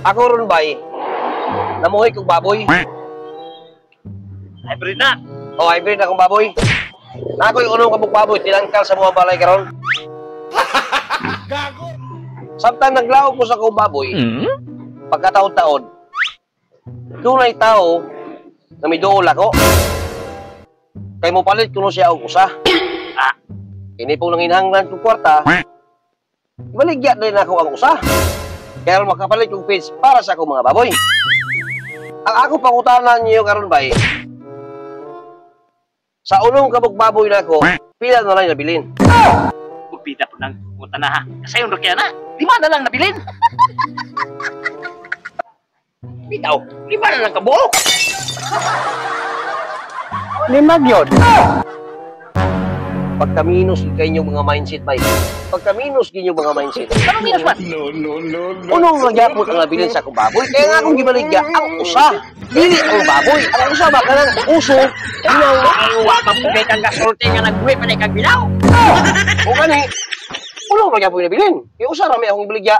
Ako ron bay, namuhay kong baboy. Hybrid na. O, hybrid akong baboy. Na ako'y unong kabuk baboy, tinangkal sa mga balay karon. Gago! Samtang naglaog ko sa akong baboy, pagkataon-taon, dunay tao na may dool ako. Kay mo palit kuno siya og usa. Ini pong nanginhanglan kong kwarta, baligya din ako ang usa. Kaya makapalit kong feeds para sa akong mga baboy. Ang ako pangutanan niyo karon ba sa unong kabog baboy na ako, pila na lang nabilin. Kupita po ng puta na ha. Kasi yung rukya na, 5 na lang nabilin. Bitaw, 5 na lang kabuok. 5 yun. Pagkaminos kayo mga mindset ba? Pagkaminos kayo mga mindset. Ano minus man? Unong nagyapon ang nabilin sa akong baboy, kaya nga akong gibaligya ang usa. Dili ang baboy. Ang usa ba ka ng uso? Ginaw. Ay, wa pa po kay kang gasulti nga nagbuhi pa na kang bilaw. O gani, unong nagyapon yung nabilin. Kaya usa rami akong gibaligya.